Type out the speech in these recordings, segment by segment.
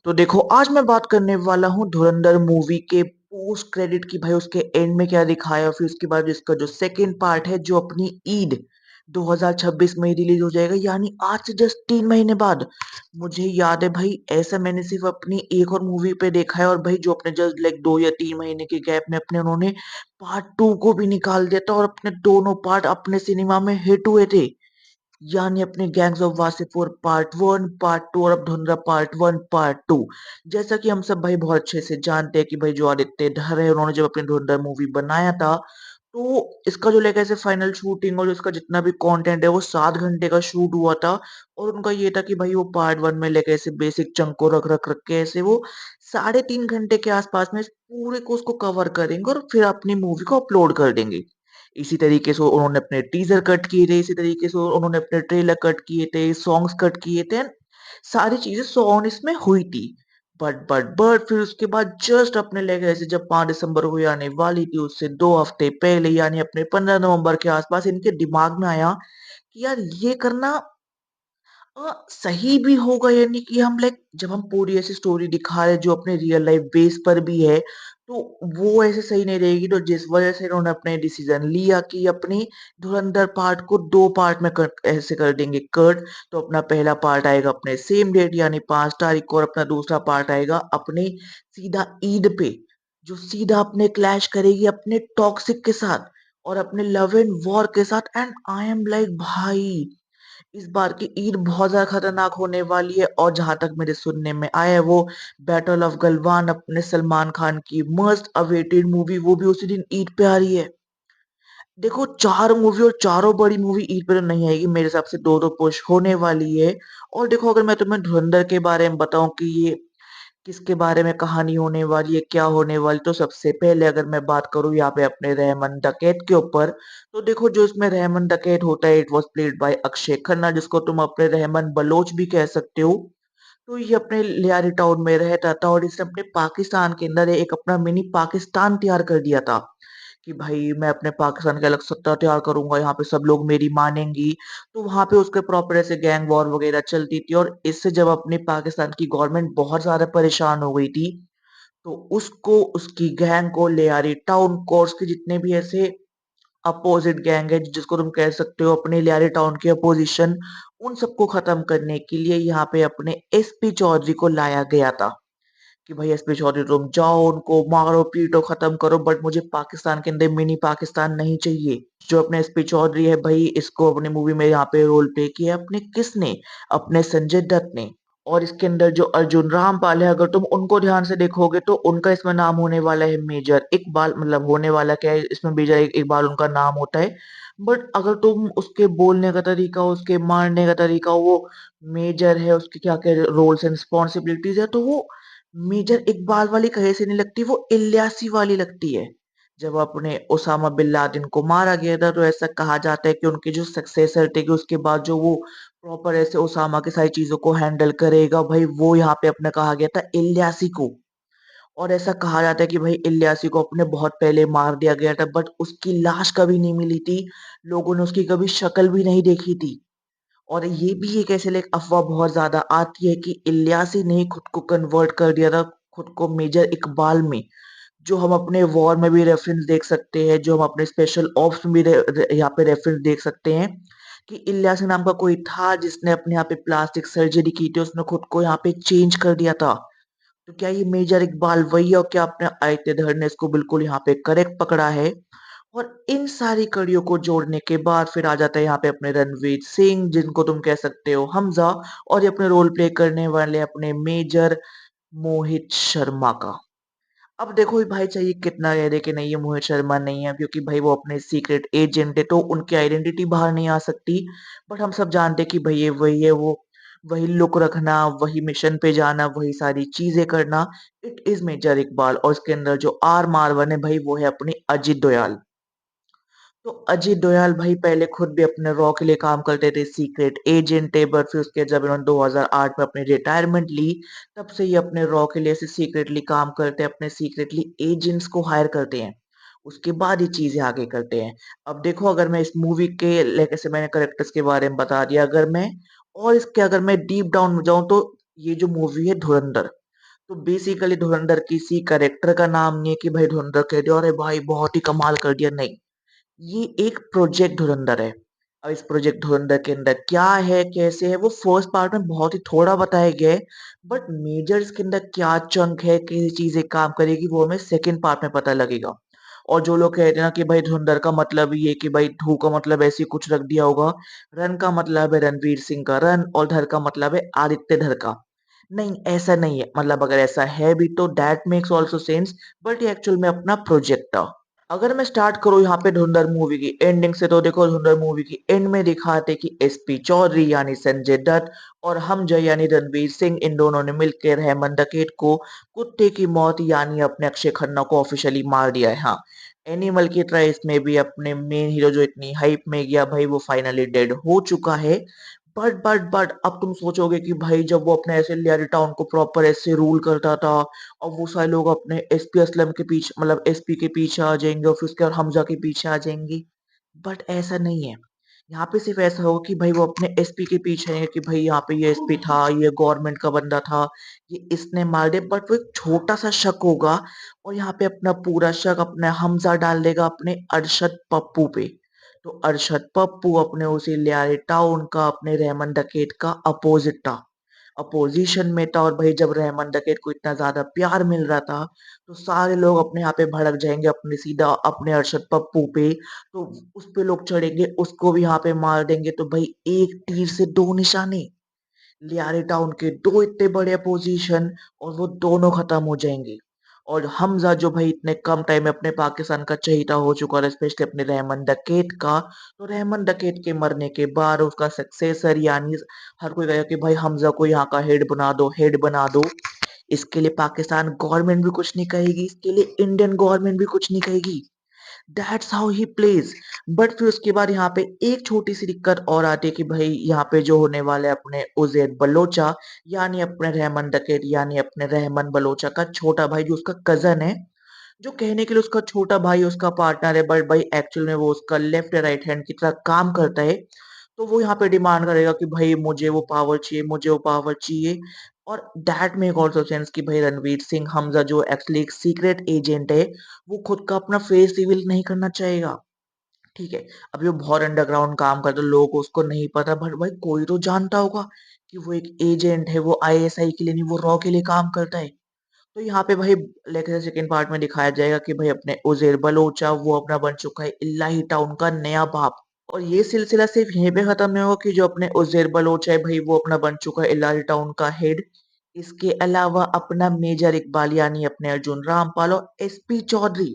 तो देखो आज मैं बात करने वाला हूँ धुरंधर मूवी के पोस्ट क्रेडिट की। भाई उसके एंड में क्या दिखाया और फिर उसके बाद इसका जो सेकंड पार्ट है जो अपनी ईद 2026 में रिलीज हो जाएगा, यानी आज से जस्ट 3 महीने बाद। मुझे याद है भाई, ऐसा मैंने सिर्फ अपनी एक और मूवी पे देखा है, और भाई जो अपने जस्ट लाइक 2 या 3 महीने के गैप में अपने उन्होंने पार्ट 2 को भी निकाल दिया था, और अपने दोनों पार्ट अपने सिनेमा में हिट हुए थे। यानी अपने gangs of Wasseypur part 1 part 2 और अब धुंधला पार्ट 1 पार्ट 2। जैसा कि हम सब भाई बहुत अच्छे से जानते हैं कि भाई जो आदित्य धर है उन्होंने जब अपने धुंधला मूवी बनाया था, तो इसका जो लेकर ऐसे फाइनल शूटिंग और इसका जितना भी कंटेंट है वो 7 घंटे का शूट हुआ था। और उनका ये था कि भाई वो पार्ट 1 में लेकर ऐसे बेसिक चंक को रख रख रख के ऐसे वो 3.5 घंटे के आसपास में इस पूरे को उसको कवर करेंगे और फिर अपनी मूवी को अपलोड कर देंगे। इसी तरीके से उन्होंने अपने टीजर कट किए थे, इसी तरीके से उन्होंने अपने ट्रेलर कट किए थे, सॉन्ग्स कट किए थे। सारी चीजें सो ऑन इसमें हुई थी। बट फिर उसके बाद जस्ट अपने लेके ऐसे जब 5 दिसंबर हुई आने वाली थी, उससे 2 हफ्ते पहले यानी अपने 15 नवंबर के आसपास इनके दिमाग में आया कि यार ये करना सही भी होगा, यानी कि हम लाइक जब हम पूरी ऐसी स्टोरी दिखा रहे हैं जो अपने रियल लाइफ बेस पर भी है, तो वो ऐसे सही नहीं रहेगी। तो जिस वजह से इन्होंने अपने डिसीजन लिया कि अपनी धुरंधर पार्ट को 2 पार्ट में ऐसे कर देंगे कट। तो अपना पहला पार्ट आएगा अपने सेम डेट यानी 5 तारीख को, और अपना दूसरा पार्ट आएगा अपने सीधा ईद पे, जो सीधा अपने क्लैश करेगी अपने टॉक्सिक के साथ और अपने लव एंड वॉर के साथ। एंड आई एम लाइक भाई, इस बार की ईद बहुत ज्यादा खतरनाक होने वाली है। और जहां तक मेरे सुनने में आया है, वो बैटल ऑफ गलवान अपने सलमान खान की मस्ट अवेटेड मूवी, वो भी उसी दिन ईद पे आ रही है। देखो 4 मूवी और चारों बड़ी मूवी ईद पे तो नहीं आएगी, मेरे हिसाब से दो दो पुश होने वाली है। और देखो अगर मैं तुम्हें धुरंधर के बारे में बताऊं कि ये किसके बारे में कहानी होने वाली है, क्या होने वाली, तो सबसे पहले अगर मैं बात करूं यहाँ पे अपने रहमान डकैत के ऊपर, तो देखो जो इसमें रहमान डकैत होता है it was played by Akshay Khanna, जिसको तुम अपने रहमान बलोच भी कह सकते हो। तो ये अपने लियारी टाउन में रहता था और इसने अपने पाकिस्तान के अंदर एक अपना मिनी पाकिस्तान तैयार कर दिया था कि भाई मैं अपने पाकिस्तान की अलग सत्ता तैयार करूंगा, यहाँ पे सब लोग मेरी मानेंगी। तो वहां पे उसके प्रॉपर ऐसे गैंग वॉर वगैरह चलती थी, और इससे जब अपनी पाकिस्तान की गवर्नमेंट बहुत ज्यादा परेशान हो गई थी, तो उसको उसकी गैंग को लियारी टाउन कोर्स के जितने भी ऐसे अपोजिट गैंग है, जिसको तुम कह सकते हो अपने लियारी टाउन की अपोजिशन, उन सबको खत्म करने के लिए यहाँ पे अपने एसपी चौधरी को लाया गया था कि भाई एसपी चौधरी तुम जाओ उनको मारो पीटो खत्म करो, बट मुझे पाकिस्तान के अंदर मिनी पाकिस्तान नहीं चाहिए। जो अपने एसपी चौधरी है भाई, इसको अपनी मूवी में यहाँ पे रोल प्ले किया है अपने किसने, अपने संजय दत्त ने। और इसके अंदर जो अर्जुन रामपाल है, अगर तुम उनको ध्यान से देखोगे तो उनका इसमें नाम होने वाला है मेजर इकबाल। मतलब होने वाला क्या है, इसमें मेजर इकबाल उनका नाम होता है। बट अगर तुम उसके बोलने का तरीका, उसके मारने का तरीका, वो मेजर है, उसके क्या क्या रोल्स एंड रिस्पॉन्सिबिलिटीज है, तो वो मेजर इकबाल वाली कहे से नहीं लगती, वो इल्यासी वाली लगती है। जब अपने ओसामा बिन लादेन को मारा गया था, तो ऐसा कहा जाता है कि उनके जो सक्सेसर थे कि उसके बाद जो वो प्रॉपर ऐसे ओसामा की सारी चीजों को हैंडल करेगा, भाई वो यहाँ पे अपने कहा गया था इल्यासी को। और ऐसा कहा जाता है कि भाई इल्यासी को अपने बहुत पहले मार दिया गया था, बट उसकी लाश कभी नहीं मिली थी, लोगों ने उसकी कभी शक्ल भी नहीं देखी थी। और ये भी एक ऐसे लाइक अफवाह बहुत ज्यादा आती है कि इल्यासी ने ही खुद को कन्वर्ट कर दिया था, खुद को मेजर इकबाल में। जो हम अपने वॉर में भी रेफरेंस देख सकते हैं, जो हम अपने स्पेशल ऑप्स में भी यहाँ पे रेफरेंस देख सकते हैं कि इल्यासी नाम का कोई था जिसने अपने यहाँ पे प्लास्टिक सर्जरी की थी, उसने खुद को यहाँ पे चेंज कर दिया था। तो क्या ये मेजर इकबाल वही है, और क्या अपने आयते धर ने इसको बिल्कुल यहाँ पे करेक्ट पकड़ा है। और इन सारी कड़ियों को जोड़ने के बाद फिर आ जाता है यहाँ पे अपने रणवीर सिंह, जिनको तुम कह सकते हो हमजा, और ये अपने रोल प्ले करने वाले अपने मेजर मोहित शर्मा का। अब देखो भाई चाहिए कितना कह दे कि नहीं ये मोहित शर्मा नहीं है, क्योंकि भाई वो अपने सीक्रेट एजेंट है तो उनकी आइडेंटिटी बाहर नहीं आ सकती। बट हम सब जानते हैं कि भाई ये वही है, वो वही लुक रखना, वही मिशन पे जाना, वही सारी चीजें करना, इट इज मेजर इकबाल। और इसके अंदर जो आर मारवन है भाई, वो है अपनी अजित दोयाल। तो अजीत दोयाल भाई पहले खुद भी अपने रॉ के लिए काम करते थे, सीक्रेट एजेंट थे, बट फिर उसके जब इन्होंने 2008 में अपनी रिटायरमेंट ली, तब से ये अपने रॉ के लिए सीक्रेटली काम करते हैं, अपने सीक्रेटली एजेंट्स को हायर करते हैं, उसके बाद ये चीजें आगे करते हैं। अब देखो अगर मैं इस मूवी के लाइक ऐसे मैंने करेक्टर्स के बारे में बता दिया, अगर मैं और इसके अगर मैं डीप डाउन में जाऊं, तो ये जो मूवी है धुरंधर, तो बेसिकली धुरंधर किसी कैरेक्टर का नाम नहीं है कि भाई धुरंधर कह दिया अरे भाई बहुत ही कमाल कर दिया, नहीं। ये एक प्रोजेक्ट धुरंधर है। अब इस प्रोजेक्ट धुरंधर के अंदर क्या है कैसे है वो फर्स्ट पार्ट में बहुत ही थोड़ा बताया गया है। बट मेजर इसके अंदर क्या चंक है कैसी चीजें काम करेगी वो हमें सेकंड पार्ट में पता लगेगा। और जो लोग कहते हैं ना कि भाई धुरंधर का मतलब ये कि भाई धू का मतलब ऐसे ही कुछ रख दिया होगा, रन का मतलब है रणवीर सिंह का रन और धर का मतलब है आदित्य धर का। नहीं ऐसा नहीं है, मतलब अगर ऐसा है भी तो that makes also sense, but ये एक्चुअल में अपना प्रोजेक्ट था। अगर मैं स्टार्ट करूँ यहाँ पे धुंधर मूवी की एंडिंग से तो देखो धुंधर मूवी की एंड में दिखाते कि एसपी चौधरी यानी संजय दत्त और हमजा यानी रणवीर सिंह इन दोनों ने मिलकर रहमान डकैत को कुत्ते की मौत यानी अपने अक्षय खन्ना को ऑफिशियली मार दिया है। हाँ, एनिमल की तरह इसमें भी अपने मेन हीरो जो इतनी हाइप में गया भाई वो फाइनली डेड हो चुका है। बट अब तुम सोचोगे कि भाई जब वो अपने ऐसे लियारी टाउन को प्रॉपर ऐसे रूल करता था और वो सारे लोग अपने एसपी असलम के पीछे मतलब एसपी के पीछे आ जाएंगे और फिर उसके बाद हमजा के पीछे आ जाएंगे। बट ऐसा नहीं है। यहाँ पे सिर्फ ऐसा होगा कि भाई वो अपने एसपी के पीछे है कि भाई यहाँ पे ये एसपी था, ये गवर्नमेंट का बंदा था, ये इसने मार दिया, बट वो एक छोटा सा शक होगा। और यहाँ पे अपना पूरा शक अपना हमजा डाल देगा अपने अरशद पप्पू पे। तो अरशद पप्पू अपने उसी लियारी टाउन का अपने रहमान डकैत का अपोजिट था, अपोजिशन में था। और भाई जब रहमान डकैत को इतना ज्यादा प्यार मिल रहा था तो सारे लोग अपने यहाँ पे भड़क जाएंगे अपने सीधा अपने अरशद पप्पू पे। तो उस पे लोग चढ़ेंगे उसको भी यहाँ पे मार देंगे, तो भाई एक तीर से दो निशाने, लियारी टाउन के दो इतने बड़े अपोजिशन और वो दोनों खत्म हो जाएंगे। और हमजा जो भाई इतने कम टाइम में अपने पाकिस्तान का चहीता हो चुका है स्पेशली अपने रहमान डकैत का, तो रहमान डकैत के मरने के बाद उसका सक्सेसर यानी हर कोई कहेगा कि भाई हमजा को यहाँ का हेड बना दो, हेड बना दो। इसके लिए पाकिस्तान गवर्नमेंट भी कुछ नहीं कहेगी, इसके लिए इंडियन गवर्नमेंट भी कुछ नहीं कहेगी। That's how he plays. But फिर उसके बाद यहाँ पे एक छोटी सी दिक्कत और आती है कि भाई यहाँ पे जो होने वाले अपने उजैर बलोचा यानी अपने रहमान डकैत यानी अपने रहमान बलोचा का छोटा भाई जो उसका कजन है, जो कहने के लिए उसका छोटा भाई उसका पार्टनर है बट भाई एक्चुअल में वो उसका लेफ्ट राइट हैंड की तरह काम करता है। तो वो यहाँ पे डिमांड करेगा कि भाई मुझे वो पावर चाहिए, मुझे वो पावर चाहिए। और दैट मेक ऑल्सो सेंस कि भाई रणवीर सिंह हमजा जो एक्चुअली एक सीक्रेट एजेंट है वो खुद का अपना फेस रिवील नहीं करना चाहेगा। ठीक है, अभी वो बहुत अंडरग्राउंड काम करता है, लोगों को उसको नहीं पता, बट भाई कोई तो जानता होगा कि वो एक एजेंट है, वो आईएसआई के लिए नहीं वो रॉ के लिए काम करता है। तो यहाँ पे भाई लेकर सेकंड पार्ट में दिखाया जाएगा कि भाई अपने उज़ैर बलोचा वो अपना बन चुका है इलाही टाउन का नया बाप। और ये सिलसिला सिर्फ यहीं पे खत्म नहीं होगा कि जो अपने उज़ैर बलोच है भाई वो अपना बन चुका है इलाही टाउन का हेड। इसके अलावा अपना मेजर इकबाल यानी अपने अर्जुन रामपाल और एसपी चौधरी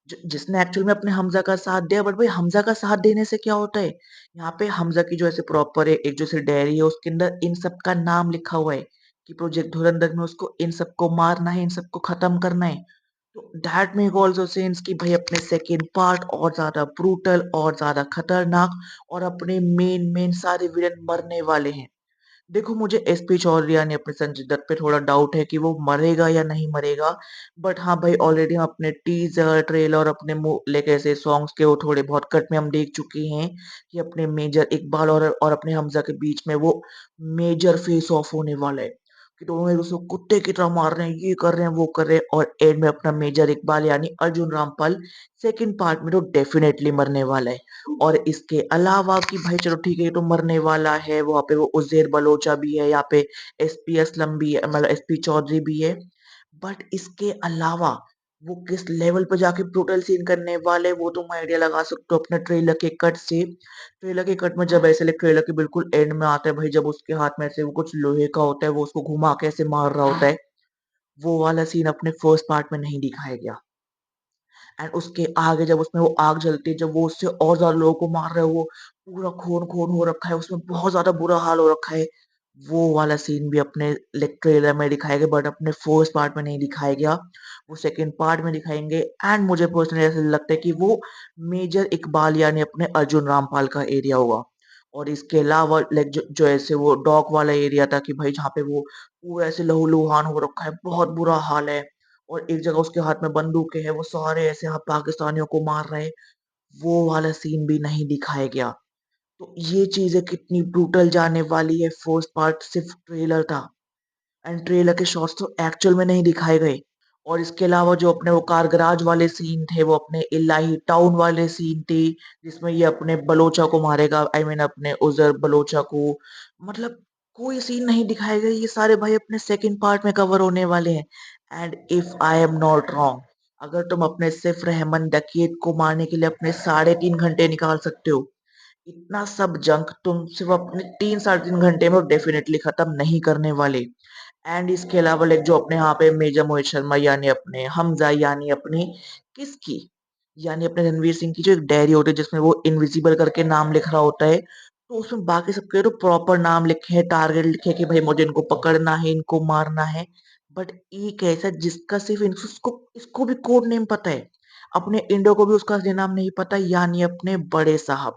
जिसने एक्चुअल में अपने हमजा का साथ दिया। बट भाई हमजा का साथ देने से क्या होता है, यहाँ पे हमजा की जो ऐसे प्रॉपर है एक जो ऐसे डायरी है उसके अंदर इन सब का नाम लिखा हुआ है कि प्रोजेक्ट धुरंधर में उसको इन सबको मारना है, इन सबको खत्म करना है। तो दैट मेक ऑल्सो सेंस कि भाई अपने सेकेंड पार्ट और ज्यादा ब्रूटल और ज्यादा खतरनाक और अपने मेन मेन सारे विलन मरने वाले हैं। देखो मुझे एसपी चौधरी यानी अपने संजय दत्त पे थोड़ा डाउट है कि वो मरेगा या नहीं मरेगा। बट हाँ भाई ऑलरेडी हम अपने टीजर ट्रेलर और अपने लाइक ऐसे सॉन्ग्स के वो थोड़े बहुत कट में हम देख चुके हैं कि अपने मेजर इकबाल और अपने हमजा के बीच में वो मेजर फेस ऑफ होने वाला है कि दोनों एक दूसरे को कुत्ते की तरह मार रहे हैं, ये कर रहे हैं वो कर रहे हैं। और एंड में अपना मेजर इकबाल यानी अर्जुन रामपाल सेकंड पार्ट में तो डेफिनेटली मरने वाला है। और इसके अलावा कि भाई चलो ठीक है ये तो मरने वाला है, वहां पे वो उज़ैर बलोचा भी है, यहाँ पे एसपी असलम भी है मतलब एसपी चौधरी भी है। बट इसके अलावा वो किस लेवल पे जाके ब्रूटल सीन करने वाले वो तुम आइडिया लगा सकते हो अपने ट्रेलर के कट से। ट्रेलर के कट में जब ऐसे ट्रेलर के बिल्कुल एंड में आता है भाई जब उसके हाथ में से वो कुछ लोहे का होता है वो उसको घुमा के ऐसे मार रहा होता है, वो वाला सीन अपने फर्स्ट पार्ट में नहीं दिखाया गया। एंड उसके आगे जब उसमें वो आग जलती है जब वो उससे और ज्यादा लोगों को मार रहे हो वो पूरा खून खून हो रखा है उसमें बहुत ज्यादा बुरा हाल हो रखा है, वो वाला सीन भी अपने ट्रेलर में दिखाया गया बट अपने फर्स्ट पार्ट में नहीं दिखाया गया, वो सेकंड पार्ट में दिखाएंगे। एंड मुझे पर्सनली ऐसा लगता है कि वो मेजर इकबाल यानी अपने अर्जुन रामपाल का एरिया होगा। और इसके अलावा लाइक जो ऐसे वो डॉक वाला एरिया था कि भाई जहाँ पे वो पूरा ऐसे लहूलुहान हो रखा है बहुत बुरा हाल है और एक जगह उसके हाथ में बंदूकें हैं वो सारे ऐसे हाँ पाकिस्तानियों को मार रहे हैं, वो वाला सीन भी नहीं दिखाया गया। तो ये चीजें कितनी ब्रूटल जाने वाली है, फर्स्ट पार्ट सिर्फ ट्रेलर था। एंड ट्रेलर के शॉट्स तो एक्चुअल में नहीं दिखाए गए। और इसके अलावा जो अपने वो कार गराज वाले सीन थे, वो अपने इलाही टाउन वाले सीन थे, जिसमें ये अपने बलोचा को मारेगा, आई मीन अपने उजर बलोचा को, मतलब कोई सीन नहीं दिखाए गए। ये सारे भाई अपने सेकंड पार्ट में कवर होने वाले हैं। And if I am not wrong, अगर तुम अपने सिर्फ रहमान डकैत को मारने के लिए अपने 3.5 घंटे निकाल सकते हो, इतना सब जंग तुम सिर्फ अपने 3 3.5 घंटे में डेफिनेटली खत्म नहीं करने वाले। एंड इसके अलावा लाइक जो अपने यहाँ पे मेजर मोहित शर्मा यानी अपने हमजा यानी अपने किसकी, यानी अपने रणवीर सिंह की जो एक डायरी होती है जिसमें वो इनविजिबल करके नाम लिख रहा होता है, तो उसमें बाकी सबके तो प्रॉपर नाम लिखे हैं, टारगेट लिखे हैं कि भाई मुझे इनको पकड़ना है, इनको मारना है। बट एक ऐसा जिसका सिर्फ इसको इसको भी कोड नेम पता है, अपने इंडिया को भी उसका असली नाम नहीं पता, यानी अपने बड़े साहब।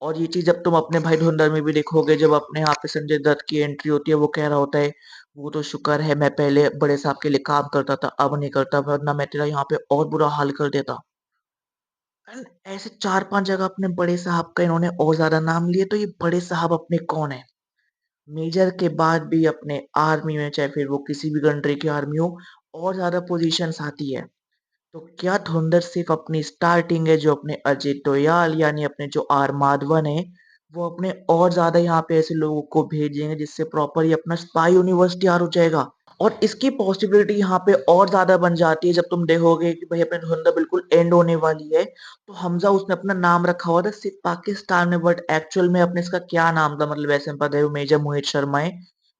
और ये चीज जब तुम अपने भाई धुरंधर में भी देखोगे, जब अपने यहाँ पे संजय दत्त की एंट्री होती है, वो कह रहा होता है, वो तो शुक्र है मैं पहले बड़े साहब के लिए काम करता था, अब नहीं करता, वरना मैं तेरा यहाँ पे और बुरा हाल कर देता। एंड ऐसे 4 5 जगह अपने बड़े साहब का इन्होंने और ज्यादा नाम लिए, तो ये बड़े साहब अपने कौन है? मेजर के बाद भी अपने आर्मी में, चाहे फिर वो किसी भी कंट्री की आर्मी हो, और ज्यादा पोजीशंस आती है। तो क्या धुरंधर सिर्फ अपनी स्टार्टिंग है? जो अपने अजय दोयाल यानी अपने जो आर माधवन है, वो अपने और ज्यादा यहाँ पे ऐसे लोगों को भेजेंगे जिससे प्रॉपर ये अपना स्पाई यूनिवर्स तैयार हो जाएगा। और इसकी पॉसिबिलिटी यहाँ पे और ज्यादा बन जाती है जब तुम देखोगे कि भाई अपने धुरंधर बिल्कुल एंड होने वाली है, तो हमजा उसने अपना नाम रखा हुआ था सिर्फ पाकिस्तान में, बट एक्चुअल में अपने इसका क्या नाम था, मतलब वैसे में पता है वो मेजर मोहित शर्मा है,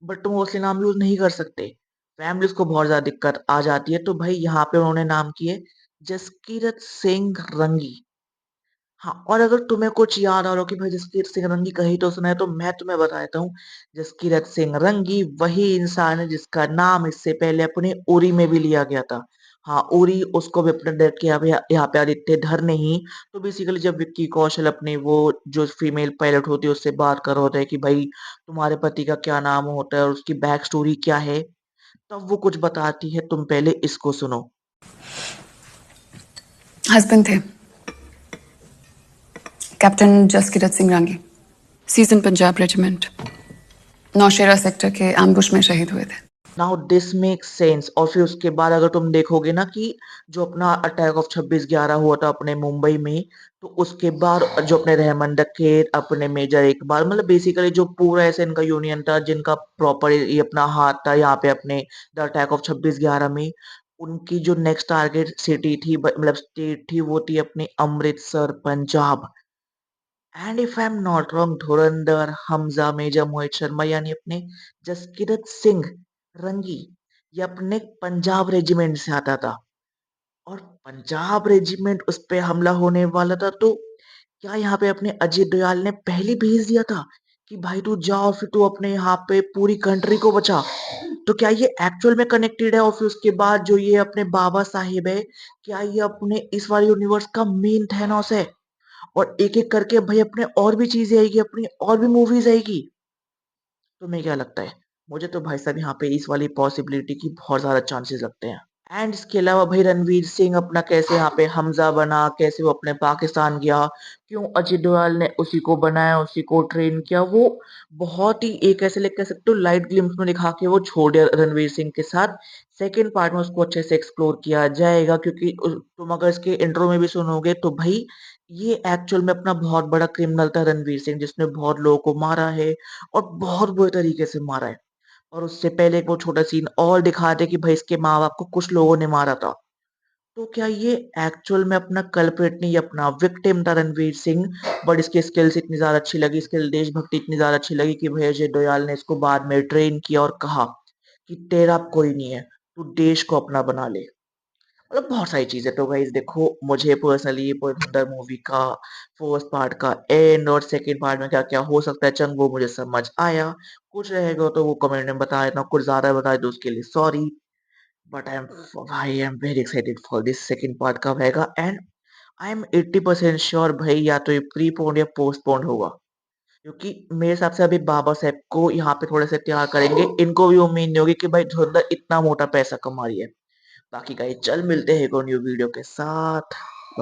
बट तुम वो असली नाम यूज नहीं कर सकते, फैमिलीज को बहुत ज्यादा दिक्कत आ जाती है, तो भाई यहाँ पे उन्होंने नाम किए जसकीरत सिंह रंगी। हाँ, और अगर तुम्हें कुछ याद आ रहा हो कि भाई जसकीरत सिंह रंगी कहीं तो सुना है, तो मैं तुम्हें बता देता हूँ। जसकीरत सिंह रंगी वही इंसान है जिसका नाम इससे पहले अपने उरी में भी लिया गया था। हाँ, उरी उसको भी अपने डेट के यहाँ पे आदित्य धर ने ही। तो बेसिकली जब विक्की कौशल अपनी वो जो फीमेल पायलट होती है उससे बात कर रहा होता है कि भाई तुम्हारे पति का क्या नाम होता है और उसकी बैक स्टोरी क्या है, तब वो कुछ बताती है, तुम पहले इसको सुनो। हस्बैंड थे कैप्टन जसकीरत सिंह रांगी, सीजन पंजाब रेजिमेंट, नौशेरा सेक्टर के एम्बुश में शहीद हुए थे। Now this make sense. और फिर उसके बाद अगर तुम देखोगे ना कि जो अपना अटैक ऑफ 26/11 हुआ था अपने मुंबई में, तो उसके बाद जो अपने रहमान डकैत, अपने मेजर इकबाल, मतलब बेसिकली जो पूरा ऐसे इनका यूनियन था जिनका प्रॉपर ये अपना हाथ था यहाँ पे अपने द अटैक ऑफ 26/11 में, उनकी जो नेक्स्ट टारगेट सिटी थी, मतलब स्टेट थी, वो थी अपनी Amritsar Punjab. And if I am not wrong, Dhurandhar, Hamza, major Mohit Sharma यानी अपने जसकीरत सिंह रंगी, ये अपने पंजाब रेजिमेंट से आता था। और पंजाब रेजिमेंट उस पे हमला होने वाला था, तो क्या यहाँ पे अपने अजय दयाल ने पहले भेज दिया था कि भाई तू जा और फिर तू अपने यहाँ पे पूरी कंट्री को बचा? तो क्या ये एक्चुअल में कनेक्टेड है? और फिर उसके बाद जो ये अपने बाबा साहेब है, क्या ये अपने इस वाले यूनिवर्स का मेन थैनोस है? और एक एक करके भाई अपने और भी चीजें आएगी, अपनी और भी मूवीज आएगी। तुम्हें क्या लगता है? मुझे तो भाई साहब यहाँ पे इस वाली पॉसिबिलिटी की बहुत ज्यादा चांसेस लगते हैं। एंड इसके अलावा भाई रणवीर सिंह अपना कैसे यहाँ पे हमजा बना, कैसे वो अपने पाकिस्तान गया, क्यों अजय डोभाल ने उसी को बनाया, उसी को ट्रेन किया, वो बहुत ही एक ऐसे कह सकते हो लाइट ग्लिम्स में दिखा के वो छोड़ दिया रणवीर सिंह के साथ। सेकेंड पार्ट में उसको अच्छे से एक्सप्लोर किया जाएगा, क्योंकि तुम अगर इसके इंट्रो में भी सुनोगे तो भाई ये एक्चुअल में अपना बहुत बड़ा क्रिमिनल था रणवीर सिंह, जिसने बहुत लोगों को मारा है और बहुत बुरे तरीके से मारा है। और उससे पहले एक वो छोटा सीन और दिखा दे कि भाई इसके माँ बाप को कुछ लोगों ने मारा था। तो क्या ये एक्चुअल में अपना कल्प्रिट नहीं, अपना विक्टिम था रणवीर सिंह? बट इसकी स्किल्स इतनी ज्यादा अच्छी लगी, इसकी देशभक्ति इतनी ज्यादा अच्छी लगी कि भाई अजय दयाल ने इसको बाद में ट्रेन किया और कहा कि तेरा कोई नहीं है, तू देश को अपना बना ले। मतलब बहुत सारी चीजें। तो गाइस देखो, मुझे पर्सनली पुरंदर मूवी का फर्स्ट पार्ट का एंड और सेकंड पार्ट में क्या क्या हो सकता है चंग, वो मुझे समझ आया। कुछ रहेगा तो वो कमेंट में बता देना, कुछ ज्यादा बता दो उसके लिए sorry. But I am very excited for this second part कब आएगा। एंड आई एम 80% श्योर भाई या तो ये प्रीपोन्ड या पोस्टपोन्ड होगा, क्योंकि मेरे हिसाब से अभी बाबा साहब को यहाँ पे थोड़े से तैयार करेंगे, इनको भी उम्मीद नहीं होगी कि भाई धुरंधर इतना मोटा पैसा कमा रही है। बाकी गाइस चल मिलते हैं एक और न्यू वीडियो के साथ।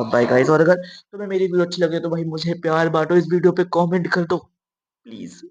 Bye guys. और अगर तुम्हें मेरी वीडियो अच्छी लगे तो भाई मुझे प्यार बांटो, इस वीडियो पे कमेंट कर दो प्लीज।